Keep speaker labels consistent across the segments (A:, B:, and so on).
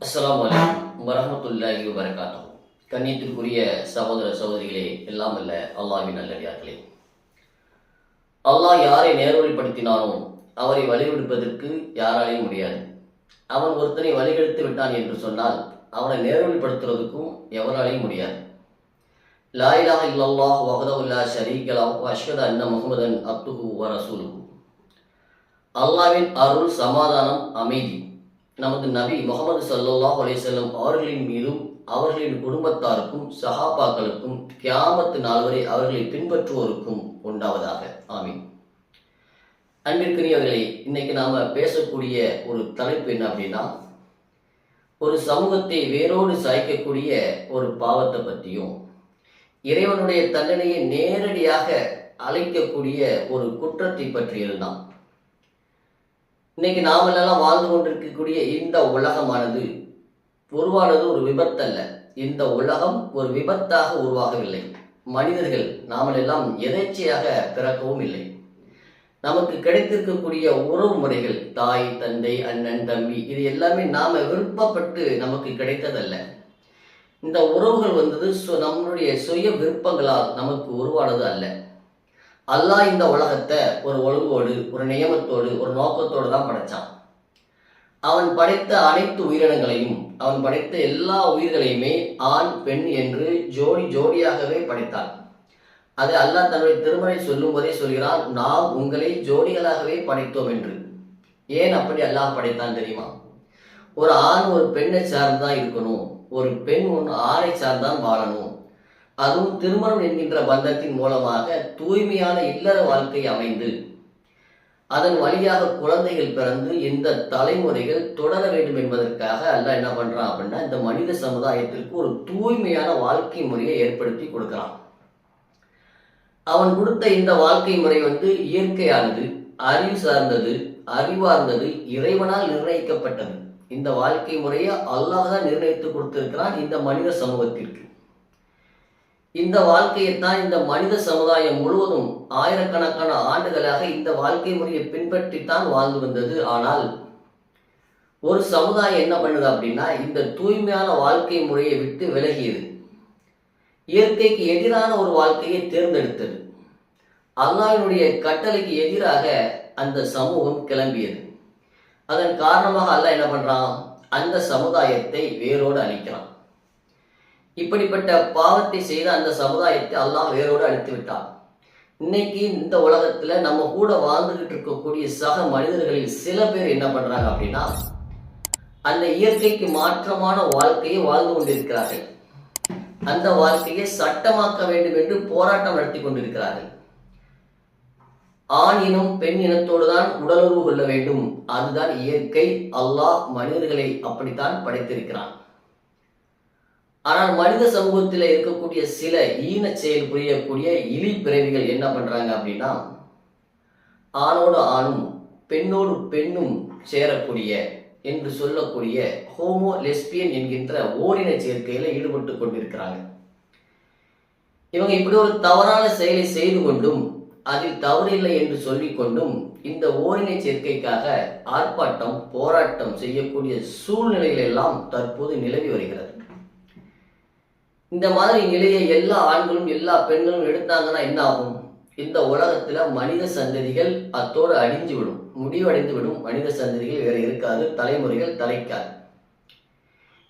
A: அஸ்ஸலாமு அலைக்கும் வரஹ்மத்துல்லாஹி வபரகாத்துஹு. கண்ணியத்திற்குரிய சகோதர சகோதரிகளே, எல்லாம் அல்ல அல்லாஹ்வின் நல்லடியார்களே, அல்லாஹ் யாரை நேர்வழிப்படுத்தினானோ அவரை வழிவிடுப்பதற்கு யாராலையும் முடியாது. அவன் ஒருத்தனை வழிகெடுத்து விட்டான் என்று சொன்னால் அவனை நேர்வழிப்படுத்துறதுக்கும் எவராலையும் முடியாது. லா இலாஹ இல்லல்லாஹ் வஹ்தஹு லா ஷரீக லஹு வ அஷ்ஹது அன்ன முஹம்மதன் அப்துஹு வ ரசூலுஹு. அல்லாஹ்வின் அருள், சமாதானம், அமைதி நமது நபி முஹம்மது ஸல்லல்லாஹு அலைஹி வஸல்லம் அவர்களின் மீதும் அவர்களின் குடும்பத்தாருக்கும் சஹாபாக்களுக்கும் கியாமத்து நாள் வரை அவர்களை பின்பற்றுவோருக்கும் உண்டாவதாக. ஆமீன். அன்பிற்குரியவர்களே, இன்னைக்கு நாம பேசக்கூடிய ஒரு தலைப்பு என்ன அப்படின்னா, ஒரு சமூகத்தை வேரோடு சாய்க்கக்கூடிய ஒரு பாவத்தை பற்றியும் இறைவனுடைய தண்டனையை நேரடியாக அழைக்கக்கூடிய ஒரு குற்றத்தை பற்றியதுதான். இன்னைக்கு நாமெல்லாம் வாழ்ந்து கொண்டிருக்கக்கூடிய இந்த உலகமானது உருவானது ஒரு விபத்தல்ல. இந்த உலகம் ஒரு விபத்தாக உருவாகவில்லை. மனிதர்கள் நாமெல்லாம் எதேச்சையாக பிறக்கவும் இல்லை. நமக்கு கிடைத்திருக்கக்கூடிய உறவு முறைகள், தாய், தந்தை, அண்ணன், தம்பி, இது எல்லாமே நாம விருப்பப்பட்டு நமக்கு கிடைத்ததல்ல. இந்த உறவுகள் வந்தது நம்மளுடைய சுய விருப்பங்களால் நமக்கு உருவானது அல்ல. அல்லாஹ் இந்த உலகத்தை ஒரு ஒழுங்கோடு, ஒரு நியமத்தோடு, ஒரு நோக்கத்தோடு தான் படைச்சான். அவன் படைத்த அனைத்து உயிரினங்களையும், அவன் படைத்த எல்லா உயிர்களையுமே ஆண், பெண் என்று ஜோடி ஜோடியாகவே படைத்தான். அதை அல்லாஹ் தன்னுடைய திருமறை சொல்லும் போதே சொல்கிறான், நாம் உங்களை ஜோடிகளாகவே படைத்தோம் என்று. ஏன் அப்படி அல்லாஹ் படைத்தான் தெரியுமா? ஒரு ஆண் ஒரு பெண்ணை சார்ந்துதான் இருக்கணும், ஒரு பெண் ஒன்று ஆணை சார்ந்தான் வாழணும். அதுவும் திருமணம் என்கின்ற பந்தத்தின் மூலமாக தூய்மையான இல்லற வாழ்க்கை அமைந்து அதன் வழியாக குழந்தைகள் பிறந்து இந்த தலைமுறைகள் தொடர வேண்டும் என்பதற்காக அல்லாஹ் என்ன பண்றான் அப்படின்னா, இந்த மனித சமுதாயத்திற்கு ஒரு தூய்மையான வாழ்க்கை முறையை ஏற்படுத்தி கொடுக்கிறான். அவன் கொடுத்த இந்த வாழ்க்கை முறை இயற்கையானது, அறிவு சார்ந்தது, அறிவார்ந்தது, இறைவனால் நிர்ணயிக்கப்பட்டது. இந்த வாழ்க்கை முறையை அல்லாஹ் தான் நிர்ணயித்து கொடுத்திருக்கிறான் இந்த மனித சமூகத்திற்கு. இந்த வாழ்க்கையைத்தான் இந்த மனித சமுதாயம் முழுவதும் ஆயிரக்கணக்கான ஆண்டுகளாக இந்த வாழ்க்கை முறையை பின்பற்றித்தான் வாழ்ந்து வந்தது. ஆனால் ஒரு சமுதாயம் என்ன பண்ணுது அப்படின்னா, இந்த தூய்மையான வாழ்க்கை முறையை விட்டு விலகியது. இயற்கைக்கு எதிரான ஒரு வாழ்க்கையை தேர்ந்தெடுத்தது. அல்லாஹ்வினுடைய கட்டளைக்கு எதிராக அந்த சமூகம் கிளம்பியது. அதன் காரணமாக அல்லாஹ் என்ன பண்றான், அந்த சமுதாயத்தை வேரோடு அழிக்கிறான். இப்படிப்பட்ட பாவத்தை செய்த அந்த சமுதாயத்தை அல்லாஹ் வேரோடு அழித்து விட்டான். இன்னைக்கு இந்த உலகத்துல நம்ம கூட வாழ்ந்துகிட்டு இருக்கக்கூடிய சக மனிதர்களில் சில பேர் என்ன பண்றாங்க அப்படின்னா, அந்த இயற்கைக்கு மாற்றமான வாழ்க்கையை வாழ்ந்து கொண்டிருக்கிறார்கள். அந்த வாழ்க்கையை சட்டமாக்க வேண்டும் என்று போராட்டம் நடத்தி கொண்டிருக்கிறார்கள். ஆண் இனம் பெண் இனத்தோடு தான் உடலுறவு கொள்ள வேண்டும், அதுதான் இயற்கை. அல்லாஹ் மனிதர்களை அப்படித்தான் படைத்திருக்கிறான். ஆனால் மனித சமூகத்தில் இருக்கக்கூடிய சில ஈன செயல் புரியக்கூடிய இழி பிறவிகள் என்ன பண்றாங்க அப்படின்னா, ஆணோடு ஆணும் பெண்ணோடு பெண்ணும் சேரக்கூடிய என்று சொல்லக்கூடிய ஹோமோ லெஸ்பியன் என்கின்ற ஓரின சேர்க்கையில ஈடுபட்டு கொண்டிருக்கிறாங்க. இவங்க இப்படி ஒரு தவறான செயலை செய்து கொண்டும் அதில் தவறில்லை என்று சொல்லிக் கொண்டும் இந்த ஓரின சேர்க்கைக்காக ஆர்ப்பாட்டம், போராட்டம் செய்யக்கூடிய சூழ்நிலைகள் எல்லாம் தற்போது நிலவி வருகிறது. இந்த மாதிரி நிலையை எல்லா ஆண்களும் எல்லா பெண்களும் எடுத்தாங்கன்னா என்ன ஆகும்? இந்த உலகத்துல மனித சந்ததிகள் அத்தோடு அழிஞ்சு விடும், முடிவடைந்து விடும். மனித சந்ததிகள் வேற இருக்காது, தலைமுறைகள் தலைக்காது.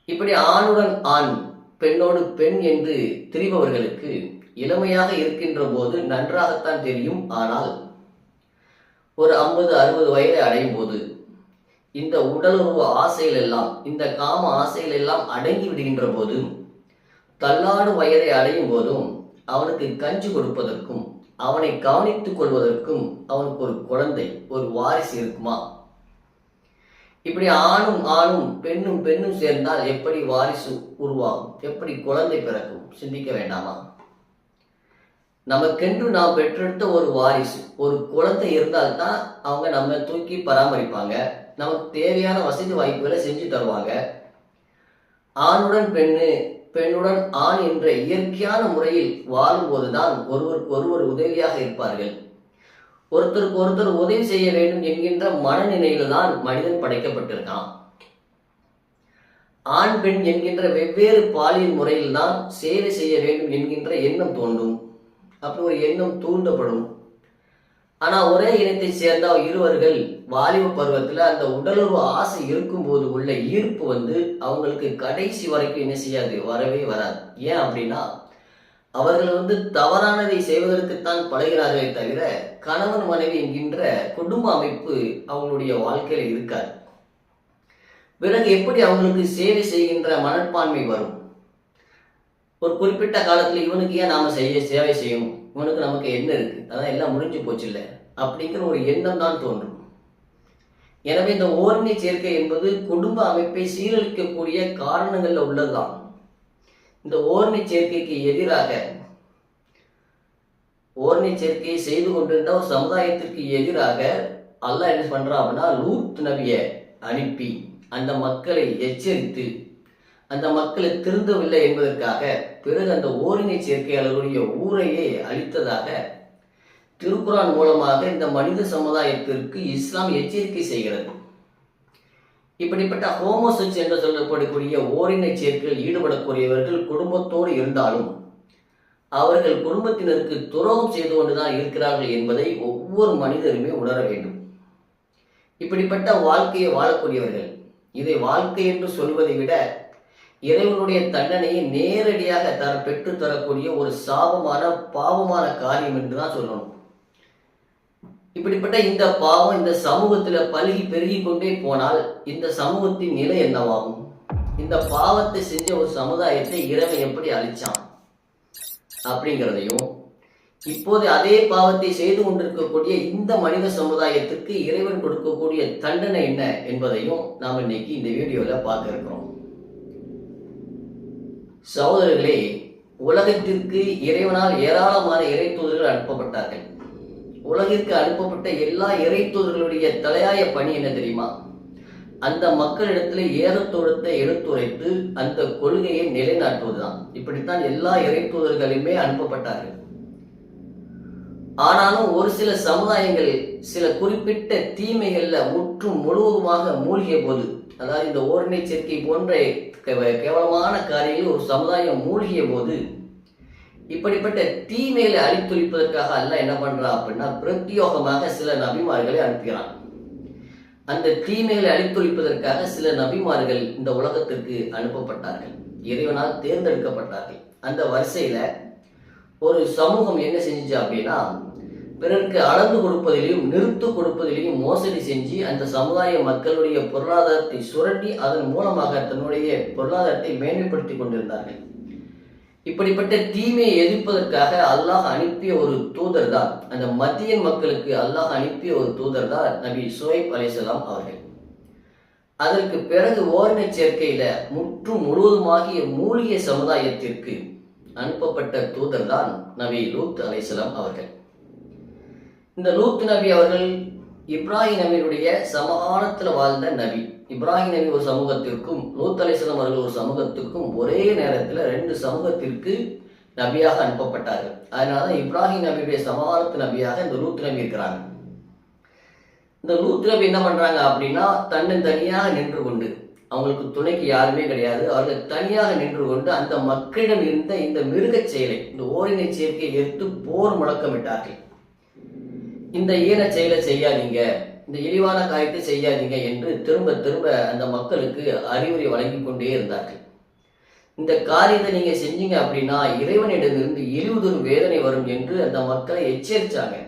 A: இப்படி ஆணுடன் ஆண், பெண்ணோடு பெண் என்று திரிபவர்களுக்கு இளமையாக இருக்கின்ற போது நன்றாகத்தான் தெரியும். ஆனால் ஒரு 50-60 வயதை அடையும் போது இந்த உடலுறவு ஆசைகள் எல்லாம், இந்த காம ஆசைகள் எல்லாம் அடங்கி விடுகின்ற போது, தள்ளாடு வயதை அடையும் போதும் அவனுக்கு கஞ்சி கொடுப்பதற்கும் அவனை கவனித்துக் கொள்வதற்கும் அவனுக்கு ஒரு குழந்தை, ஒரு வாரிசு இருக்குமா? இப்படி ஆணும் ஆணும் பெண்ணும் பெண்ணும் சேர்ந்தால் எப்படி வாரிசு உருவாகும், எப்படி குழந்தை பிறக்கும்? சிந்திக்க வேண்டாமா? நமக்கென்று நாம் பெற்றெடுத்த ஒரு வாரிசு, ஒரு குழந்தை இருந்தால்தான் அவங்க நம்ம தூக்கி பராமரிப்பாங்க, நமக்கு தேவையான வசதி வாய்ப்புகளை செஞ்சு தருவாங்க. ஆணுடன் பெண்ணு, பெண்ணுடன் ஆண் என்ற இயற்கையான முறையில் வாழும்போதுதான் ஒருவருக்கு ஒருவர் உதவியாக இருப்பார்கள். ஒருத்தருக்கு ஒருத்தர் உதவி செய்ய வேண்டும் என்கின்ற மனநிலையில்தான் மனிதன் படைக்கப்பட்டிருக்கான். ஆண் பெண் என்கின்ற வெவ்வேறு பாலியல் முறையில் தான் சேவை செய்ய வேண்டும் என்கின்ற எண்ணம் தோன்றும். அப்படி ஒரு எண்ணம் தூண்டப்படும். ஆனால் ஒரே இனத்தை சேர்ந்த இருவர்கள் வாலிப பருவத்தில் அந்த உடலுறவு ஆசை இருக்கும்போது உள்ள ஈர்ப்பு அவங்களுக்கு கடைசி வரைக்கும் என்ன செய்யாது, வரவே வராது. ஏன் அப்படின்னா அவர்கள் தவறானதை செய்வதற்குத்தான் பழகிறார்களே தவிர கணவன் மனைவி என்கின்ற குடும்ப அமைப்பு அவங்களுடைய வாழ்க்கையில இருக்காது. பிறகு எப்படி அவங்களுக்கு சேவை செய்கின்ற மனப்பான்மை வரும்? ஒரு குறிப்பிட்ட காலத்தில் இவனுக்கு ஏன் நாம சேவை செய்யணும், இவனுக்கு நமக்கு என்ன இருக்கு, அதான் எல்லாம் முடிஞ்சு போச்சு இல்லை அப்படிங்கிற ஒரு எண்ணம் தான் தோன்றும். எனவே இந்த ஓரினை சேர்க்கை என்பது குடும்ப அமைப்பை சீரழிக்கக்கூடிய காரணங்கள்ல உள்ளதுதான். இந்த ஓரினை சேர்க்கைக்கு எதிராக ஓரினை சேர்க்கையை செய்து கொண்டிருந்த ஒரு சமுதாயத்திற்கு எதிராக அல்லாஹ் என்ன பண்றான் அப்படின்னா லூத் நபியை அனுப்பி அந்த மக்களை எச்சரித்து அந்த மக்களை திருந்தவில்லை என்பதற்காக பிறகு அந்த ஓரினை சேர்க்கையாளர்களுடைய ஊரையே அழித்ததாக திருக்குரான் மூலமாக இந்த மனித சமுதாயத்திற்கு இஸ்லாம் எச்சரிக்கை செய்கிறது. இப்படிப்பட்ட ஹோமோசெக்ஸ் என்று சொல்லப்படக்கூடிய ஓரினை சேர்க்கையில் ஈடுபடக்கூடியவர்கள் குடும்பத்தோடு இருந்தாலும் அவர்கள் குடும்பத்தினருக்கு துரோகம் செய்து கொண்டுதான் இருக்கிறார்கள் என்பதை ஒவ்வொரு மனிதருமே உணர வேண்டும். இப்படிப்பட்ட வாழ்க்கையை வாழக்கூடியவர்கள் இதை வாழ்க்கை என்று சொல்வதை விட இறைவனுடைய தண்டனையை நேரடியாக பெற்று தரக்கூடிய ஒரு சாபமான பாவமான காரியம் என்று தான் சொல்லணும். இப்படிப்பட்ட இந்த பாவம் இந்த சமூகத்துல பல்கி பெருகி கொண்டே போனால் இந்த சமூகத்தின் நிலை என்னவாகும்? இந்த பாவத்தை செஞ்ச ஒரு சமுதாயத்தை இறைவன் எப்படி அழிச்சான் அப்படிங்கிறதையும், இப்போது அதே பாவத்தை செய்து கொண்டிருக்கக்கூடிய இந்த மனித சமுதாயத்திற்கு இறைவன் கொடுக்கக்கூடிய தண்டனை என்ன என்பதையும் நாம் இன்னைக்கு இந்த வீடியோல பார்க்க இருக்கிறோம். சகோதரர்களே, உலகத்திற்கு இறைவனால் ஏராளமான இறை தூதர்கள் அனுப்பப்பட்டார்கள். உலகிற்கு அனுப்பப்பட்ட எல்லா இறை தூதர்களுடைய தலையாய பணி என்ன தெரியுமா? அந்த மக்களிடத்துல ஏறத்தோடத்தை எடுத்துரைத்து அந்த கொள்கையை நிலைநாட்டுவதுதான். இப்படித்தான் எல்லா இறை தூதர்களுமே அனுப்பப்பட்டார்கள். ஆனாலும் ஒரு சில சமுதாயங்கள் சில குறிப்பிட்ட தீமைகள்ல முற்றும் முழுவதுமாக மூழ்கிய போது, அதாவது இந்த ஓரினை சேர்க்கை போன்ற கேவலமான காரியங்களில் ஒரு சமுதாயம் மூழ்கிய போது இப்படிப்பட்ட தீமைகளை அழித்தொழிப்பதற்காக அல்லாஹ் என்ன பண்றான் அப்படின்னா பிரத்யோகமாக சில நபிமார்களை அனுப்புகிறான். அந்த தீமைகளை அழித்தொழிப்பதற்காக சில நபிமார்கள் இந்த உலகத்திற்கு அனுப்பப்பட்டார்கள், இறைவனால் தேர்ந்தெடுக்கப்பட்டார்கள். அந்த வரிசையில ஒரு சமூகம் என்ன செஞ்சுச்சு அப்படின்னா பிறருக்கு அளந்து கொடுப்பதிலையும் நிறுத்து கொடுப்பதிலையும் மோசடி செஞ்சு அந்த சமுதாய மக்களுடைய பொருளாதாரத்தை சுரண்டி அதன் மூலமாக தன்னுடைய பொருளாதாரத்தை மேன்மைப்படுத்தி கொண்டிருந்தார்கள். இப்படிப்பட்ட தீமையை எதிர்ப்பதற்காக அல்லாஹ் அனுப்பிய ஒரு தூதர் தான், அந்த மத்தியன் மக்களுக்கு அல்லாஹ் அனுப்பிய ஒரு தூதர் தான் நபி ஷுஐப் அலைஹிஸ்ஸலாம் அவர்கள். அதற்கு பிறகு ஓரினை சேர்க்கையில முற்றும் முழுவதுமாகிய மூலிகை சமுதாயத்திற்கு அனுப்பப்பட்ட தூதர் தான் நபி லூத் அலைஹிஸ்ஸலாம் அவர்கள். இந்த லூத் நபி அவர்கள் இப்ராஹிம் நபியுடைய சமகாலத்தில் வாழ்ந்த நபி. இப்ராஹிம் நபி ஒரு சமூகத்திற்கும் லூத் அலைஹிஸ்ஸலாம் அவர்கள் ஒரு சமூகத்திற்கும் ஒரே நேரத்தில் 2 சமூகத்திற்கு நபியாக அனுப்பப்பட்டார்கள். அதனாலதான் இப்ராஹிம் நபியுடைய சமகாலத்து நபியாக இந்த லூத் நபி இருக்கிறாங்க. இந்த லூத் நபி என்ன பண்றாங்க அப்படின்னா தனியாக நின்று கொண்டு, அவங்களுக்கு துணைக்கு யாருமே கிடையாது, அவர்கள் தனியாக நின்று கொண்டு அந்த மக்களிடம் இருந்த இந்த மிருகச் செயலை, இந்த ஓரினை சேர்க்கையை எடுத்து போர் முழக்கமிட்டார்கள். இந்த ஈன செயலை செய்யாதீங்க, இந்த இழிவான காரியத்தை செய்யாதீங்க என்று திரும்ப திரும்ப அந்த மக்களுக்கு அறிவுரை வழங்கி கொண்டே இருந்தார்கள். இந்த காரியத்தை நீங்க செஞ்சீங்க அப்படின்னா இறைவனிடமிருந்து இழிவுதொரு வேதனை வரும் என்று அந்த மக்களை எச்சரிச்சாங்க.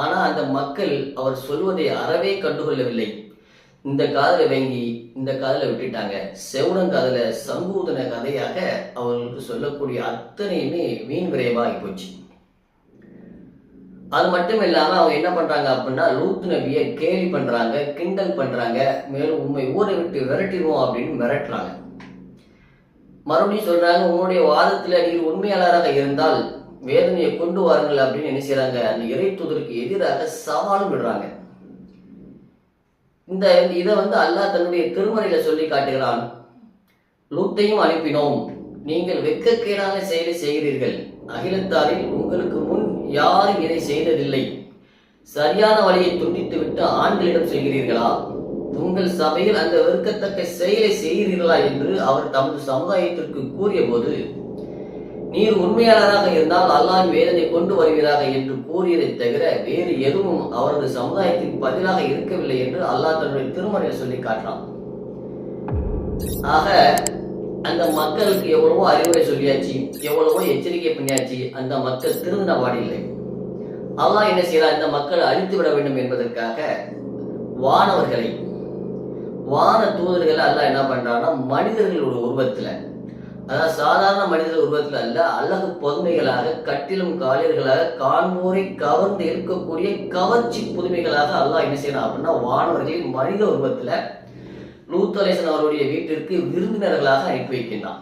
A: ஆனா அந்த மக்கள் அவர் சொல்வதை அறவே கண்டுகொள்ளவில்லை. இந்த காதலை வாங்கி இந்த காதலை விட்டுட்டாங்க. செவுடங்காதல சங்கூதன கதையாக அவர்களுக்கு சொல்லக்கூடிய அத்தனையுமே வீண் விரைவாகி போச்சு. அது மட்டும் இல்லாம அவங்க என்ன பண்றாங்க அப்படின்னா லூத் நபியை கேலி பண்றாங்க, கிண்டல் பண்றாங்க, மேலும் உண்மை ஊரை விட்டு விரட்டிடுவோம் அப்படின்னு மிரட்டுறாங்க. மறுபடியும் சொல்றாங்க, உன்னுடைய வாதத்துல நீர் உண்மையாளராக இருந்தால் வேதனையை கொண்டு வாருங்கள் அப்படின்னு என்ன செய்யறாங்க, அந்த இறை தூதருக்கு எதிராக சவாலும் விடுறாங்க. இதை அல்லாஹ் தன்னுடைய திருமறையில சொல்லி காட்டுகிறான். லூத்தையும் அனுப்பினோம், நீங்கள் வெட்கக்கேடான செயலை செய்கிறீர்கள், அகிலத்தாரில் உங்களுக்கு முன் யாரும் இதை செய்ததில்லை, சரியான வழியை துண்டித்து விட்டு ஆண்களிடம் செல்கிறீர்களா, உங்கள் சபையில் அந்த வெறுக்கத்தக்க செயலை செய்கிறீர்களா என்று அவர் தமது சமுதாயத்திற்கு கூறிய போது, நீர் உண்மையாளராக இருந்தால் அல்லாஹ்வின் வேதனை கொண்டு வருவீராக என்று கூறியதை தவிர வேறு எதுவும் அவரது சமுதாயத்தின் பதிலாக இருக்கவில்லை என்று அல்லாஹ் தன்னுடைய திருமறையில் சொல்லி காட்டுறான். ஆக அந்த மக்களுக்கு எவ்வளவோ அறிவுரை சொல்லியாச்சு, எவ்வளவோ எச்சரிக்கை பண்ணியாச்சு, அந்த மக்கள் திருந்தின பாடில்லை. அல்லாஹ் என்ன செய்யறார்? இந்த மக்களை அழித்து விட வேண்டும் என்பதற்காக வானவர்களை, வான தூதர்களை அல்லாஹ் என்ன பண்றான்னா மனிதர்களோட உருவத்துல, அதாவது சாதாரண மனிதர்கள் உருவத்துல அல்ல, அழகு பொதுமைகளாக, கட்டிலும் காலியர்களாக, காண்போரை கவர்ந்து இருக்கக்கூடிய கவர்ச்சி புதுமைகளாக அல்லாஹ் என்ன செய்யறான் அப்படின்னா வானவர்களின் மனித உருவத்துல லூத் அலைஹிஸ்ஸலாம் அவருடைய வீட்டிற்கு விருந்தினர்களாக அனுப்பி வைக்கின்றான்.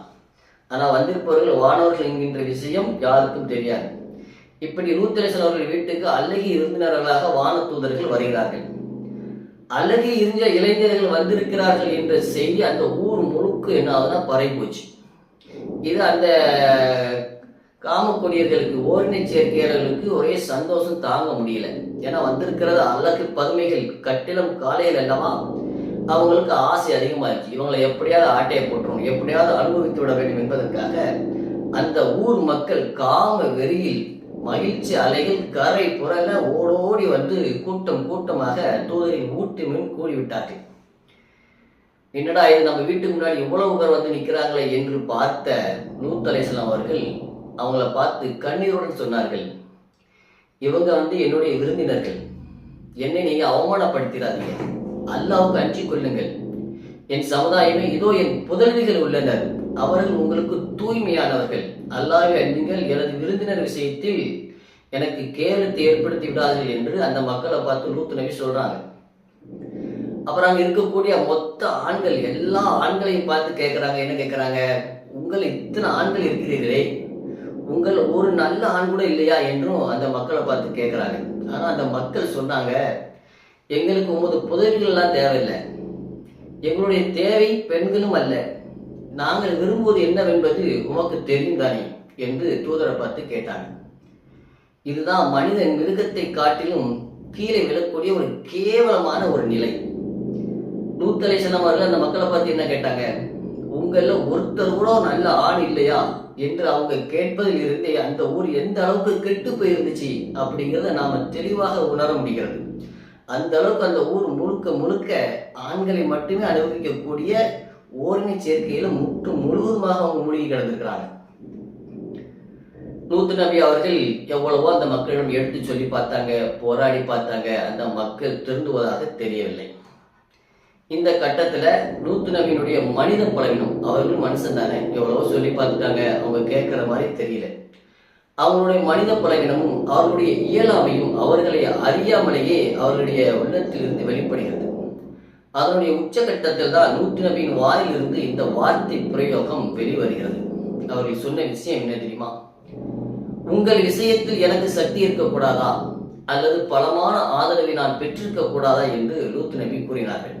A: ஆனால் வந்திருப்பவர்கள் வானவர்கள் என்கின்ற விஷயம் யாருக்கும் தெரியாது. இப்படி லூத் அலைஹிஸ்ஸலாம் அவர்கள் வீட்டுக்கு அழகிய விருந்தினர்களாக வான தூதர்கள் வருகிறார்கள். அழகிய இருந்த இளைஞர்கள் வந்திருக்கிறார்கள் என்ற செய்தி அந்த ஊர் முழுக்க என்ன ஆகுதுன்னா பரவி போச்சு. இது அந்த காமக்கொடியர்களுக்கு, ஓரினை சேர்க்கையாளர்களுக்கு ஒரே சந்தோஷம் தாங்க முடியல. ஏன்னா வந்திருக்கிறது அழகு பதுமைகள், கட்டிலம் காலையில் அல்லவா, அவங்களுக்கு ஆசை அதிகமாகிடுச்சு. இவங்களை எப்படியாவது ஆட்டையை போட்டுரும், எப்படியாவது அனுபவித்து விட வேண்டும் என்பதற்காக அந்த ஊர் மக்கள் காம வெறியில் மகிழ்ச்சி அலைகள் கரை புரள ஓடோடி வந்து கூட்டம் கூட்டமாக தூதரின் ஊட்டி மீன் கூடிவிட்டார்கள். என்னடா இது, நம்ம வீட்டுக்கு முன்னாடி இவ்வளவு பேர் வந்து நிற்கிறாங்களே என்று பார்த்த லூத் அலைஹிஸ்ஸலாம் அவர்கள் அவங்கள பார்த்து கண்ணீருடன் சொன்னார்கள், இவங்க வந்து என்னுடைய விருந்தினர்கள், என்னை நீங்க அவமானப்படுத்திடாதீங்க, அல்லாஹ்வுக்கு அஞ்சிக் கொள்ளுங்கள். என் சமுதாயமே, இதோ என் புதல்விகள் உள்ளனர், அவர்கள் உங்களுக்கு தூய்மையானவர்கள், அல்லாஹ்வை அஞ்சுங்கள், எனது விருந்தினர் விஷயத்தில் எனக்கு கேவலத்தை ஏற்படுத்தி விடாதீர்கள் என்று அந்த மக்களை பார்த்து லூத் நபி சொல்றாங்க. அப்புறம் அங்க இருக்கக்கூடிய மொத்த ஆண்கள், எல்லா ஆண்களையும் பார்த்து கேட்கிறாங்க. என்ன கேட்கிறாங்க? உங்கள் இத்தனை ஆண்கள் இருக்கிறீர்களே, உங்கள் ஒரு நல்ல ஆண் கூட இல்லையா என்றும் அந்த மக்களை பார்த்து கேட்கிறாங்க. ஆனா அந்த மக்கள் சொன்னாங்க, எங்களுக்கு உமது புதவிகள்லாம் தேவையில்லை, எங்களுடைய தேவை பெண்களும் அல்ல, நாங்கள் விரும்புவது என்னவென்பது உமக்கு தெரியும் தானே என்று தூதரை பார்த்து கேட்டாங்க. இதுதான் மனிதன் மிருகத்தை காட்டிலும் கீழே விழக்கூடிய ஒரு கேவலமான ஒரு நிலை. லூத் அலைஹிஸ்ஸலாம் அவர்கள் அந்த மக்களை பார்த்து என்ன கேட்டாங்க? உங்கள ஒருத்தர் கூட நல்ல ஆண் இல்லையா என்று அவங்க கேட்பதில் இருந்தே அந்த ஊர் எந்த அளவுக்கு கெட்டு போயிருந்துச்சு அப்படிங்கிறத நாம தெளிவாக உணர முடிகிறது. அந்த அளவுக்கு அந்த ஊர் முழுக்க முழுக்க ஆண்களை மட்டுமே அனுபவிக்கக்கூடிய ஓரினை சேர்க்கையில முழுவதுமாக அவங்க மூழ்கி கிடந்திருக்கிறாங்க. லூத் நபி அவர்கள் எவ்வளவோ அந்த மக்களிடம் எடுத்து சொல்லி பார்த்தாங்க, போராடி பார்த்தாங்க, அந்த மக்கள் திருந்துவதாக தெரியவில்லை. இந்த கட்டத்துல லூத் நபியினுடைய மனித பலவீனம், அவர்களும் மனுஷன் தானே, எவ்வளவோ சொல்லி பார்த்துட்டாங்க, அவங்க கேட்கிற மாதிரி தெரியல. அவங்களுடைய மனித பலவீனமும் அவர்களுடைய இயலாமையும் அவர்களை அறியாமலேயே அவர்களுடைய உள்ளத்திலிருந்து வெளிப்படுகிறது. அதனுடைய உச்சகட்டத்தில் தான் லூத் நபியின் வாயிலிருந்து இந்த வார்த்தை பிரயோகம் வெளிவருகிறது. அவர்கள் சொன்ன விஷயம் என்ன தெரியுமா? உங்கள் விஷயத்தில் எனக்கு சக்தி இருக்கக்கூடாதா அல்லது பலமான ஆதரவை நான் பெற்றிருக்க கூடாதா என்று லூத் நபி கூறினார்கள்.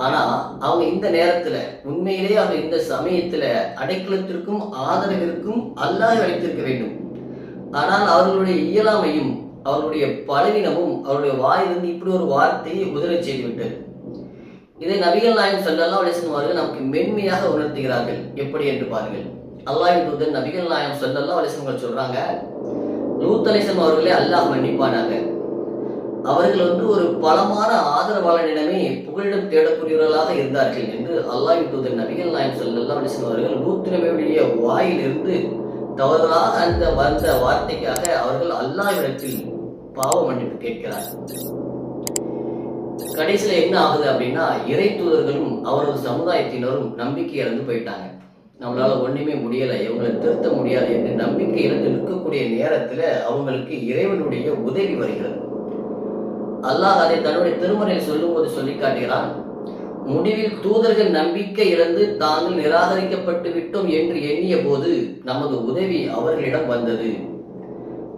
A: ஆனா அவங்க இந்த நேரத்துல உண்மையிலேயே அவங்க இந்த சமயத்துல அடைக்கலத்திற்கும் ஆதரவிற்கும் அல்லாஹ் அளித்திருக்க வேண்டும். ஆனால் அவர்களுடைய இயலாமையும் அவர்களுடைய பலவீனமும் அவருடைய வாயிலிருந்து இப்படி ஒரு வார்த்தையை உதறச் செய்துவிட்டது. இதை நபிகள் நாயகம் ஸல்லல்லாஹு அலைஹி வஸல்லம் அவர்கள் நமக்கு மென்மையாக உணர்த்துகிறார்கள். எப்படி என்று பாருங்கள். அல்லாஹ்வின் தூதர் நபிகள் நாயகம் ஸல்லல்லாஹு அலைஹி வஸல்லம் சொல்றாங்க, லூத் அலைஹிஸ்ஸலாம் அவர்களே அல்லாஹ் மன்னிப்பானாக, அவர்கள் ஒரு பலமான ஆதரவாளனிடமே புகலிடம் தேடக்கூடியவர்களாக இருந்தார்கள் என்று அல்லாஹ்வின் தூதர் நபிகள் நாயகம் ஸல்லல்லாஹு அலைஹி வஸல்லம் அவர்கள் லூத் நபியுடைய வாயிலிருந்து தவறாக அந்த வந்த வார்த்தைக்காக அவர்கள் அல்லாஹ்விடத்தில் பாவ மன்னிப்பு கேட்கிறார்கள். கடைசியில என்ன ஆகுது அப்படின்னா, இறை தூதர்களும் அவரது சமுதாயத்தினரும் நம்பிக்கை இழந்து போயிட்டாங்க. நம்மளால ஒண்ணுமே முடியல, இவங்களை திருத்த முடியாது என்று நம்பிக்கை இழந்து நிற்கக்கூடிய நேரத்துல அவங்களுக்கு இறைவனுடைய உதவி வருகிறது. அல்லாஹ் அதை தன்னுடைய திருமறையில் சொல்லும் போது சொல்லி காட்டுகிறான், முடிவில் தூதர்கள் நம்பிக்கை இழந்து தாங்கள் நிராகரிக்கப்பட்டு விட்டோம் என்று எண்ணிய போது நமது உதவி அவர்களிடம் வந்தது.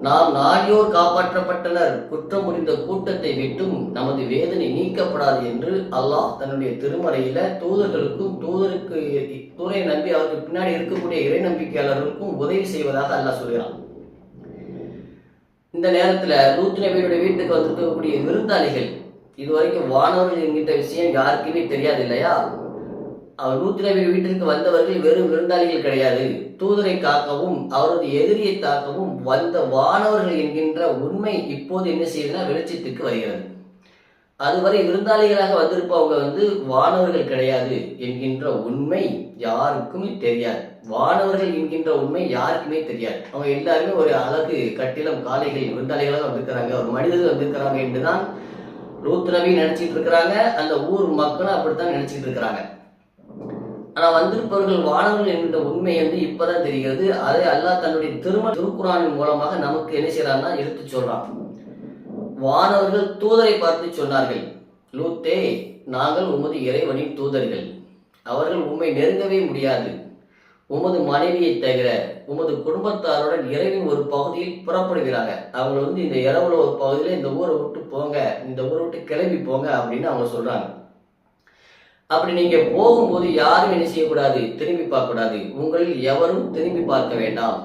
A: நாம் நாடியோர் காப்பாற்றப்பட்டனர், குற்றம் புரிந்த கூட்டத்தை விட்டும் நமது வேதனை நீக்கப்படாது என்று அல்லாஹ் தன்னுடைய திருமறையில தூதர்களுக்கும் தூதரை நம்பி அவருக்கு பின்னாடி இருக்கக்கூடிய இறை நம்பிக்கையாளர்களுக்கும் உதவி செய்வதாக அல்லாஹ் சொல்கிறான். இந்த நேரத்துல லூத் நபியுடைய வீட்டுக்கு வந்திருக்கக்கூடிய விருந்தாளிகள் இதுவரைக்கும் வானவர்கள் என்கின்ற விஷயம் யாருக்குமே தெரியாது இல்லையா? அவர் லூத் நபியின் வீட்டிற்கு வந்தவர்கள் வெறும் விருந்தாளிகள் கிடையாது. தூதரை காக்கவும் அவரது எதிரியை தாக்கவும் வந்த வானவர்கள் என்கின்ற உண்மை இப்போது என்ன செய்யுதுன்னா வெளிச்சத்துக்கு வருகிறது. அதுவரை விருந்தாளிகளாக வந்திருப்பவங்க வானவர்கள் கிடையாது என்கின்ற உண்மை யாருக்குமே தெரியாது. வானவர்கள் என்கின்ற உண்மை யாருக்குமே தெரியாது. அவங்க எல்லாருமே ஒரு அழகு கட்டிடம் காளைகள் விருந்தாளிகளாக வந்திருக்கிறாங்க, ஒரு மனிதர்கள் வந்திருக்கிறாங்க என்றுதான் லூத் நபி நினைச்சிட்டு இருக்கிறாங்க. அந்த ஊர் மக்களும் அப்படித்தான் நினைச்சிட்டு இருக்கிறாங்க. ஆனா வந்திருப்பவர்கள் வானவர்கள் என்கின்ற உண்மை இப்பதான் தெரிகிறது. அதை அல்லாஹ் தன்னுடைய திருக்குரானின் மூலமாக நமக்கு என்ன செய்யறான்னா எடுத்து சொல்றான். வானவர்கள் தூதரை பார்த்து சொன்னார்கள், லூத்தே, நாங்கள் உமது இறைவனின் தூதர்கள். அவர்கள் உம்மை நெருங்கவே முடியாது. உமது மனைவியை தவிர உமது குடும்பத்தாருடன் இரவின் ஒரு பகுதியில் புறப்படுகிறாங்க. அவங்க இந்த இரவுல ஒரு பகுதியில இந்த ஊரை விட்டு போங்க, இந்த ஊரை விட்டு கிளம்பி போங்க அப்படின்னு அவங்க சொல்றாங்க. அப்படி நீங்க போகும்போது யாரும் என்ன செய்யக்கூடாது, திரும்பி பார்க்க கூடாது. உங்களில் எவரும் திரும்பி பார்க்க வேண்டாம்.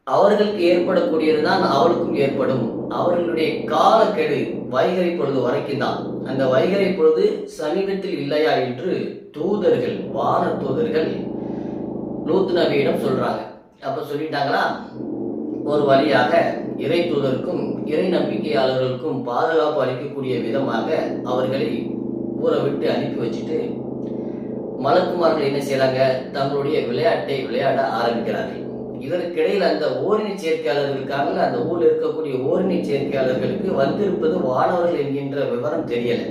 A: அவர்களுக்கு ஏற்படக்கூடியதுதான் அவளுக்கும் ஏற்படும். அவர்களுடைய காலக்கெடு வைகறை பொழுது வரைக்கும் தான். அந்த வைகறை பொழுது சமீபத்தில் இல்லையா என்று தூதர்கள், வான தூதர்கள் லூத் நபியிடம் சொல்றாங்க. அப்ப சொல்லிட்டாங்களா, ஒரு வழியாக இறை தூதருக்கும் இறை நம்பிக்கையாளர்களுக்கும் பாதுகாப்பு அளிக்கக்கூடிய விதமாக அவர்களை ஊரை விட்டு அனுப்பி வச்சுட்டு மலக்குமார்கள் என்ன செய்யறாங்க, தங்களுடைய விளையாட்டை விளையாட ஆரம்பிக்கிறார்கள். இதற்கிடையில் அந்த ஓரினை சேர்க்கையாளர்கள் இருக்காங்கல்ல, அந்த ஊரில் இருக்கக்கூடிய ஓரினை சேர்க்கையாளர்களுக்கு வந்திருப்பது வானவர்கள் என்கின்ற விவரம் தெரியல.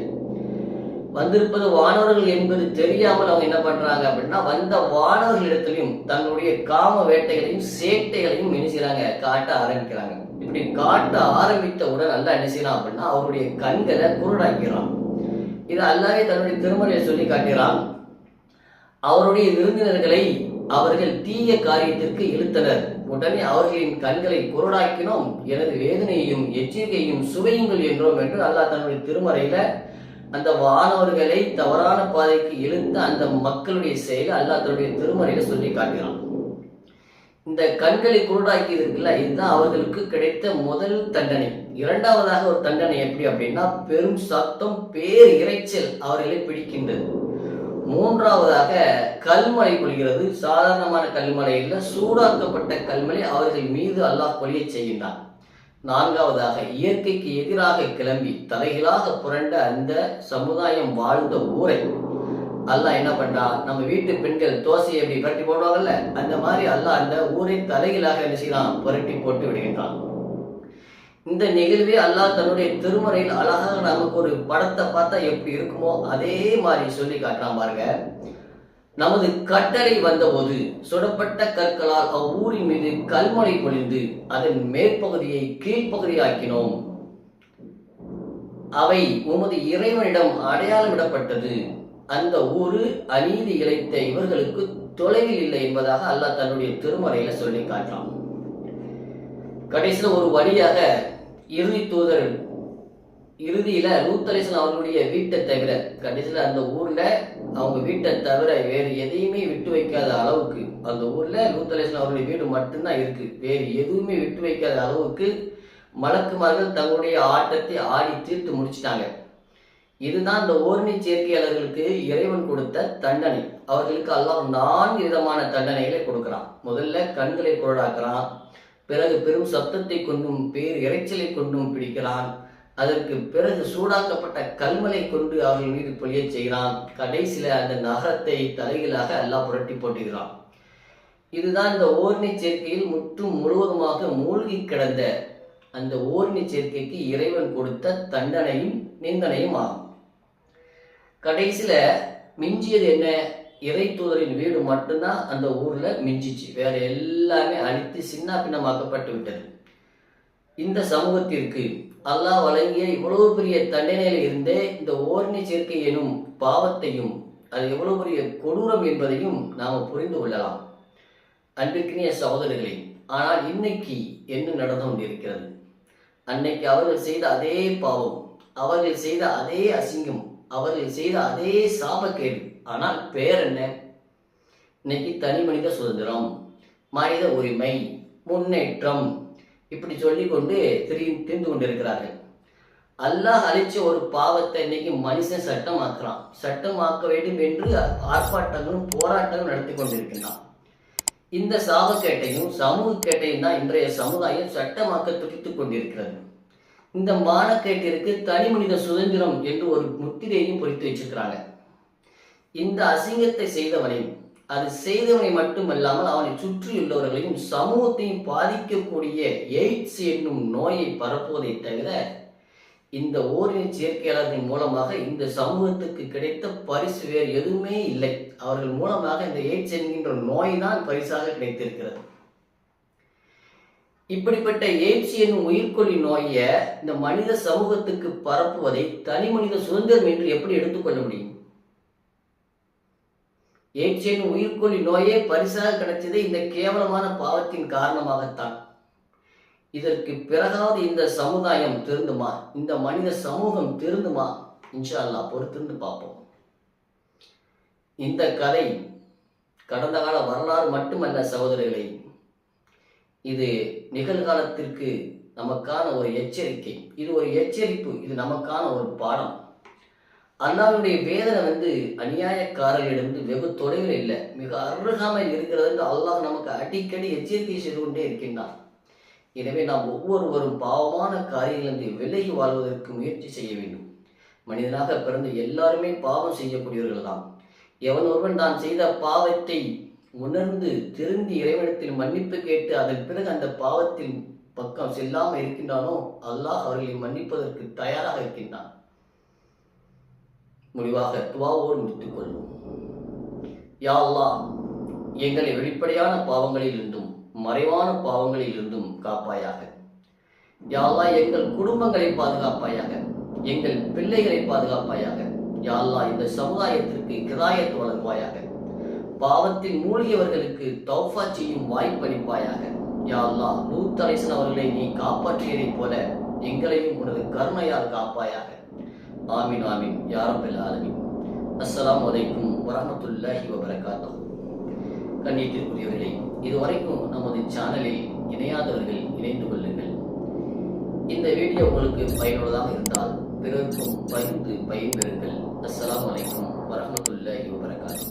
A: வந்திருப்பது வானவர்கள் என்பது தெரியாமல் அவங்க என்ன பண்றாங்க அப்படின்னா, வந்த வானவர்களிடத்திலையும் தன்னுடைய காம வேட்டைகளையும் சேட்டைகளையும் என்ன செய்யறாங்க, காட்ட ஆரம்பிக்கிறாங்க. இப்படி காட்ட ஆரம்பித்தவுடன் அல்லாஹ் என்ன செய்யலாம் அப்படின்னா, அவருடைய கண்களை குருடாக்கிறான். இது அல்லாஹ்வே தன்னுடைய திருமறையை சொல்லி காட்டுகிறான். அவருடைய விருந்தினர்களை அவர்கள் தீய காரியத்திற்கு இழுத்தனர். உடனே அவர்களின் கண்களை குருடாக்கினோம், எனது வேதனையையும் எச்சரிக்கையையும் சுவையுங்கள் என்றோம் என்று அல்லாஹ் தன்னுடைய திருமறையில அந்த வானவர்களை தவறான பாதைக்கு இழுத்த அந்த மக்களுடைய செயலை அல்லாஹ் தன்னுடைய திருமறையில சொல்லி காட்டுகிறான். இந்த கண்களை குருடாக்கி இருக்குல்ல, இதுதான் அவர்களுக்கு கிடைத்த முதல் தண்டனை. இரண்டாவதாக ஒரு தண்டனை எப்படி அப்படின்னா, பெரும் சத்தம், பேர் இறைச்சல் அவர்களை பிடிக்கின்றது. மூன்றாவதாக கல்மழை பொழிகிறது. சாதாரணமான கல்மழை இல்ல, சூடாக்கப்பட்ட கல்மழை அவர்கள் மீது அல்லாஹ் பொழிய செய்கின்றான். நான்காவதாக இயற்கைக்கு எதிராக கிளம்பி தலைகளாக புரண்ட அந்த சமுதாயம் வாழ்ந்த ஊரை அல்லாஹ் என்ன பண்றான், நம்ம வீட்டு பெண்கள் தோசையை எப்படி புரட்டி போடுவாங்கல்ல, அந்த மாதிரி அல்லாஹ் அந்த ஊரை தலைகளாக என்ன செய்யலாம், புரட்டி போட்டு விடுகின்றான். இந்த நிகழ்வே அல்லாஹ் தன்னுடைய திருமறையில் அழகாக நமக்கு ஒரு படத்தை பார்த்தா எப்படி இருக்குமோ அதே மாதிரி சொல்லி காட்டுறான் பாருங்க. நமது கட்டளை வந்தபோது சுடப்பட்ட கற்களால் அவ்வூரின் மீது கல்மழை பொழிந்து அதன் மேற்பகுதியை கீழ்ப்பகுதியாக்கினோம். அவை உமது இறைவனிடம் அடையாளமிடப்பட்டது. அந்த ஊரு அநீதி இழைத்த இவர்களுக்கு தொலைவில் இல்லை என்பதாக அல்லாஹ் தன்னுடைய திருமறையில சொல்லி காட்டுறான். கடைசியில ஒரு வழியாக இறுதி தூதர் இறுதியில லூத் அலைஹிஸ்ஸலாம் அவர்களுடைய வீட்டை தவிர, கடைசியில அந்த ஊர்ல அவங்க வீட்டை தவிர வேறு எதையுமே விட்டு வைக்காத அளவுக்கு, அந்த ஊர்ல லூத் அலைஹிஸ்ஸலாம் அவருடைய வீடு மட்டும்தான் இருக்கு, வேறு எதுவுமே விட்டு வைக்காத அளவுக்கு மலக்குமார்கள் தங்களுடைய ஆட்டத்தை ஆடி தீர்த்து முடிச்சிட்டாங்க. இதுதான் இந்த ஓர்ணி சேர்க்கையாளர்களுக்கு இறைவன் கொடுத்த தண்டனை. அவர்களுக்கு அல்லாஹ் 4 விதமான தண்டனைகளை கொடுக்கிறான். முதல்ல கண்களை குருடாக்குறான், பிறகு பெரும் சப்தத்தை கொண்டும் பேர் இறைச்சலை கொண்டும் பிடிக்கிறான், அதற்கு பிறகு சூடாக்கப்பட்ட கல்மலை கொண்டு அவர்கள் மீது பொழிய செய்கிறான், கடைசியில அந்த நகரத்தை தலைகளாக அல்லாஹ் புரட்டி போட்டுகிறான். இதுதான் இந்த ஓர்ணி சேர்க்கையில் முழுவதுமாக மூழ்கி கிடந்த அந்த ஓர்ணி சேர்க்கைக்கு இறைவன் கொடுத்த தண்டனையும் நிந்தனையும் ஆகும். கடைசியில மிஞ்சியது என்ன, இறை தூதரின் வீடு மட்டும்தான் அந்த ஊர்ல மிஞ்சிச்சு, வேற எல்லாமே அழித்து சின்ன பின்னமாக்கப்பட்டு விட்டது. இந்த சமூகத்திற்கு அல்லாஹ் வழங்கிய இவ்வளவு பெரிய தண்டனையில் இருந்தே இந்த ஓர்ணி சேர்க்கை எனும் பாவத்தையும் அது எவ்வளவு பெரிய கொடூரம் என்பதையும் நாம் புரிந்து கொள்ளலாம் அன்பிற்கினிய சகோதரர்களே. ஆனால் இன்னைக்கு என்ன நடந்து கொண்டிருக்கிறது, அன்னைக்கு அவர்கள் செய்த அதே பாவம், அவர்கள் செய்த அதே அசிங்கம், அவர்கள் செய்த அதே சாபக்கேடு, ஆனால் பேர் என்ன, இன்னைக்கு தனி மனித சுதந்திரம், மனித உரிமை, முன்னேற்றம், இப்படி சொல்லிக் கொண்டு திரிந்து கொண்டிருக்கிறார்கள். அல்லாஹ் அழிச்ச ஒரு பாவத்தை இன்னைக்கு மனுஷன் சட்டமாக்க வேண்டும் என்று ஆர்ப்பாட்டங்களும் போராட்டங்களும் நடத்தி கொண்டிருக்கின்றான். இந்த சாபக்கேட்டையும் சமூக கேட்டையும் தான் இன்றைய சமுதாயம் சட்டமாக்க துடித்துக் கொண்டிருக்கிறது. இந்த மானக்கேட்டிற்கு தனி மனித சுதந்திரம் என்று ஒரு முத்திரையையும் பொறித்து வச்சிருக்கிறாங்க. இந்த அசிங்கத்தை செய்தவனையும் அது செய்தவனை மட்டுமல்லாமல் அவனை சுற்றியுள்ளவர்களையும் சமூகத்தையும் பாதிக்கக்கூடிய எய்ட்ஸ் என்னும் நோயை பரப்புவதை தவிர இந்த ஓரின சேர்க்கையாளர்கள் மூலமாக இந்த சமூகத்துக்கு கிடைத்த பரிசு வேறு எதுவுமே இல்லை. அவர்கள் மூலமாக இந்த எய்ட்ஸ் என்கின்ற நோய் தான் பரிசாக கிடைத்திருக்கிறது. இப்படிப்பட்ட எய்ட்ஸ் என்னும் உயிர்கொல்லி நோயை இந்த மனித சமூகத்துக்கு பரப்புவதை தனி மனித சுதந்திரம் என்று எப்படி எடுத்துக்கொள்ள முடியும்? எய்ட்ஸ் என்னும் உயிர்கொல்லி நோயே பரிசாக கிடைச்சது இந்த கேவலமான பாவத்தின் காரணமாகத்தான். இதற்கு பிறகாவது இந்த சமுதாயம் திருந்துமா? இந்த மனித சமூகம் திருந்துமா? இன்ஷா அல்லாஹ் பொறுத்திருந்து பார்ப்போம். இந்த கதை கடந்த கால வரலாறு மட்டுமல்ல சகோதரர்களை, இது நிகழ்காலத்திற்கு நமக்கான ஒரு எச்சரிக்கை. இது ஒரு எச்சரிப்பு, இது நமக்கான ஒரு பாடம். அல்லாஹ்வுடைய வேதனை அநியாயக்காரர்களிடம் வெகு தொலைவில் இல்லை, மிக அருகாமையில் இருக்கிறது என்று அல்லாஹ் நமக்கு அடிக்கடி எச்சரிக்கை செய்து கொண்டே இருக்கின்றான். எனவே நாம் ஒவ்வொருவரும் பாவமான காரியங்களிலிருந்து விலகி வாழ்வதற்கு முயற்சி செய்ய வேண்டும். மனிதனாக பிறந்த எல்லாருமே பாவம் செய்யக்கூடியவர்கள் தான். எவன் ஒருவன் தான் செய்த பாவத்தை உணர்ந்து திருந்தி இறைவனத்தில் மன்னிப்பு கேட்டு அதன் பிறகு அந்த பாவத்தின் பக்கம் செல்லாமல் இருக்கின்றானோ அல்லாஹ் அவர்களை மன்னிப்பதற்கு தயாராக இருக்கின்றான். முடிவாக துஆவோடு முடித்துக் கொள்வோம். யா அல்லாஹ், எங்களை வெளிப்படையான பாவங்களில் இருந்தும் மறைவான பாவங்களில் இருந்தும் காப்பாயாக. யா அல்லாஹ், எங்கள் குடும்பங்களை பாதுகாப்பாயாக, எங்கள் பிள்ளைகளை பாதுகாப்பாயாக. யா அல்லாஹ், இந்த சமுதாயத்திற்கு ஹிதாயத் வழங்குவாயாக. பாவத்தில் மூழ்கியவர்களுக்கு தௌஃபா செய்யும் வாய்ப்பளிப்பாயாக. யா அல்லாஹ், லூத் அலைஹிஸ்ஸலாம் அவர்களை நீ காப்பாற்றியதைப் போல எங்களையும் உனது கருணையால் காப்பாயாக. ஆமீன் ஆமீன் யா ரப்பல் ஆலமீன். அஸ்ஸலாமு அலைக்கும் வரஹ்மத்துல்லாஹி வபரகாத்துஹு. கண்ணியத்திற்குரியவர்களே, இதுவரைக்கும் நமது சேனலில் இணையாதவர்கள் இணைந்து கொள்ளுங்கள். இந்த வீடியோ உங்களுக்கு பயனுள்ளதாக இருந்தால் பிறருக்கும் பகிர்ந்து பயன்பெறுங்கள். அஸ்ஸலாமு அலைக்கும் வரஹ்மத்துல்லாஹி வபரகாத்துஹு.